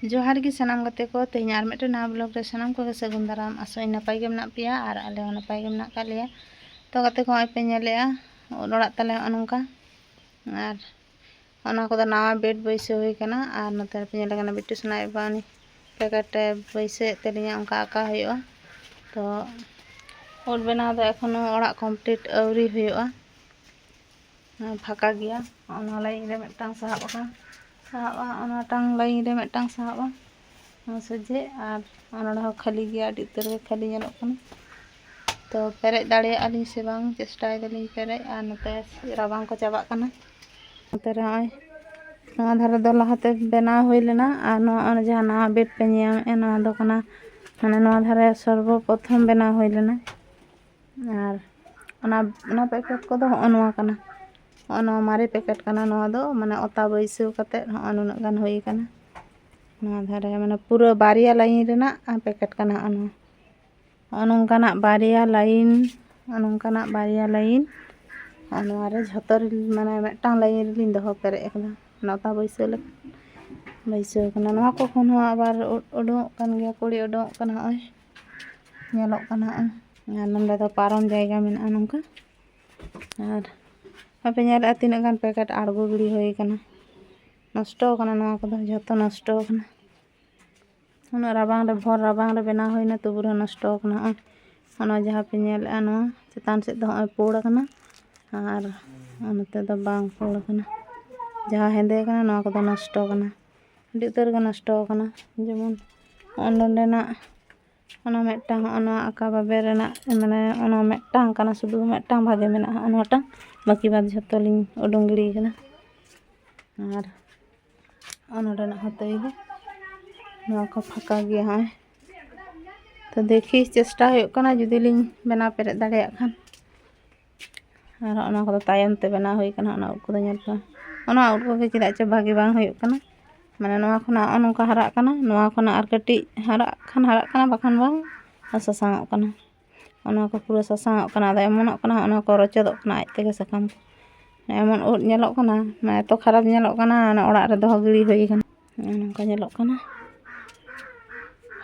जोहार गी सनाम गते को तेहन आर मिदटे नवा ब्लॉग रे सनाम को सगुन दाराम आसोई नपाय गे मेना पेया और आले हो नपाय गे मेना का लेया। तो गते को पे नेलेया ओड़ाग ताले नोंका और ओना को नवा बेड बैसे हुई कना और नते पे नेले कना बिट्टू सनाय बानी पैकेट बैसे तेलिया उनका आका हुआ। तो ओड़ बनाव दो एखोनो ओड़ाग कमप्लीट आवरी हुआ फाका गया ओना लाइन रे मिदटांग साहाबा लाइन रे मिदटांग साहाबा सोजे और ओना खाली गया अड़ी उतर खाली नेलोग कना। तो पेरेज दाड़े आलिं से बांग चेष्टा दालिं पेरेज और नते राबांग को चाबाग कना। नते रे हय नवा धारे दो लहाते बनाव हुई लेना और नवा जहां नवा बेड पे नेमे नवा दो कना माने नवा धारे सर्वप्रथम बनाव हुई लेना और ओना पैकेट को दो नवा कना नवा मारे पैकेट कना नवा दो माने ओता बैसव कते नुना गान हुई कना। नवा धारे माने पूरा बारिया लाइन रेना पैकेट कना नोंकाना बारिया लाइन नोंकाना बारिया लाइन नवा रे झतो माने मिदटांग लाइन रे दोहो पेरेज कना नौता बैसव कना। नवा को खन आबार उडुंग कान गया कुड़ी उडुंग कना हय नेलोग कना और नंदे दो पारम जायगा मेना नोंका और पे नेले तीना गान पैकेट आड़गो गिड़ी हुई कना नष्टो कना नवा को झतो नष्टो कना उना राबांग रे भर राबांग रे बनाव हुईना तबु रे नष्टो कना ओना जहां पे नेले नवा चेतान से दो हय पोड़ कना और नते दो बांग पोड़ कना जहां हेंदे कना नवा को नष्टो कना अड़ी उतर गे नष्टो कना। जेमन ओंडेना ओना मिदटांग ओना आका बाबे रेना माने ओना मिदटांग कना शुधु मिदटांग भागे मेना ओनाटांग बाकी बाद झतो लिंग उडुंग गिड़ी कना और ओनडेना हतई गे नवा को फाका गया हय। तो देखी चेष्टा हुई कना जुदी लिंग बनाव पेरेज दाड़ेया खान और ओना को तायम ते बनाव हुई कना ओना उड को नेल पे ओना उड को चेदा चे भागे बांग हुई कना माने नवा खना ओनका हरा कना नवा खना आर कटी हरा कना बाखान बांग ससांग कना ओना को पूरा ससांग कना एमन कना ओना को रचदो कना आज तेगे सकाम एमन उड नेलोग कना माने तो खराब नेलोग कना ओना ओड़ाग रे दोहो गिड़ी हुई कना नोंका नेलोग कना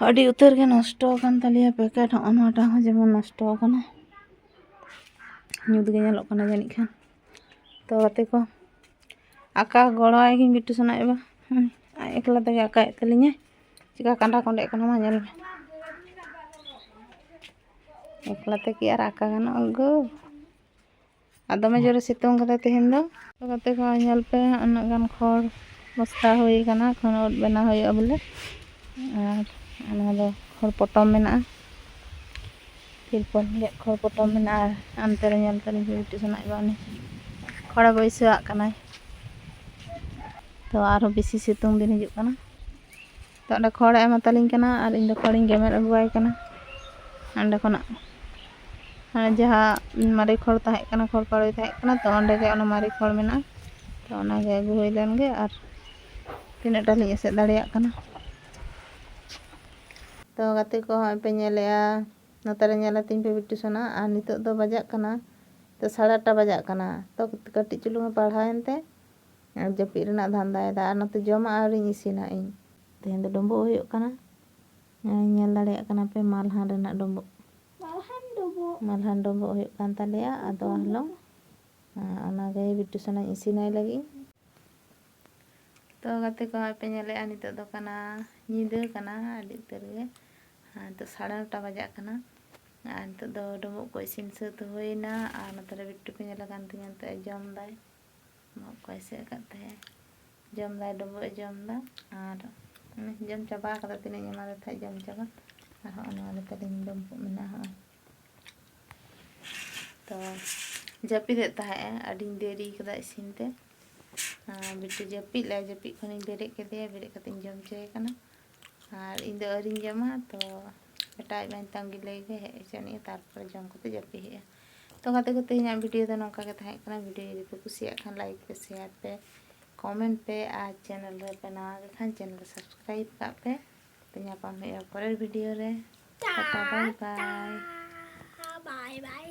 अड़ी उतर गे नष्टो कान तालिया पैकेट ओनाटा हो जेमन नष्टो कना ᱧᱩᱛ गे नेलोग कना जानिक खान। तो गते को आका गड़ोआय गिन बिट्टू सनाय बा एकला तेगे आकाय तलिया चिका कांडा कोंडे कना मा नेल मे एकला ते की आर आका गानो गो दमे जोरे सितुंग कते तेहेन दो। तो गते को नेल पे उना गान खड़ बस्ता हुई कना खन बना हुई बोले और ओना दो खड़ पटम मेना तिरपल गे खड़ पटम मेना अंते रे नेल तली बिट्टू सनाय बा खड़ा बैसाव कनाय। तो आरो बेसी सितुंग दिन हिजुग कना तो अंडे खड़ एम तालिंग कना और इन दो खड़िंग गेमेर अगुआय कना अंडे खना जहां मारे खड़ ताहे कना खड़ पाड़ोय ताहे कना तो अंडे गे ओना मारे खड़ मेना तो ओना गे अगु हुई लेन गे और तीना टालिंग एसेद दाड़ेया कना। तो गते को हय पे नेलेया नते रे नेला तीन पे बिट्टू सना और नितो दो बजाग कना तो 8:30 बजाग कना। तो कटी चुलुंग पढ़ाएनते जपी रेना धांदायदा और नते जमा आवरी इसिना इन तेहेन दो डुंबुग हुयुग कना नेल दाड़ेया कना पे मालहान रेना डुंबुग मालहान डुंबुग हुयुग कान तालेया आदो हलंग ओना गे बिट्टू सना इसिनाय लगी। तो गते को हय पे नेलेया नितो दो कना ᱧᱤᱫᱟᱹ कना अड़ी उतर गे तो 9:30 बजाग कना और नितो दो डुंबुग को इसिन सात हुईना और नते रे बिट्टू पे नेला कान तिᱧa तो जम दाय को ऐसे करते जम दाय डुंबुग जमदा और जम चाबा कदा तीना एमा था जम चाबा और ओना तलिंग डुंबुग मेना हय। तो जपीदे ताहे अड़ी देरी कदा इसिनते बिट्टू जपीद ले जपीद खनिं बेरेद केदेया बेरेद कतिं जम चय कना और इन दो अरिं जमा तो एटाय बाइन तांगी लेगे हेज चनिया तारपर जम कते जपी हेया। तो गते को तेहना वीडियो दो नोंका गे ताहे कना वीडियो यदि पे कुसिया खान लाइक पे शेयर पे कमेंट पे और चैनल रे पे नवा गे खान चैनल सब्सक्राइब का पे तो ñापाम हुआ परेर वीडियो रे टाटा बाय बाय।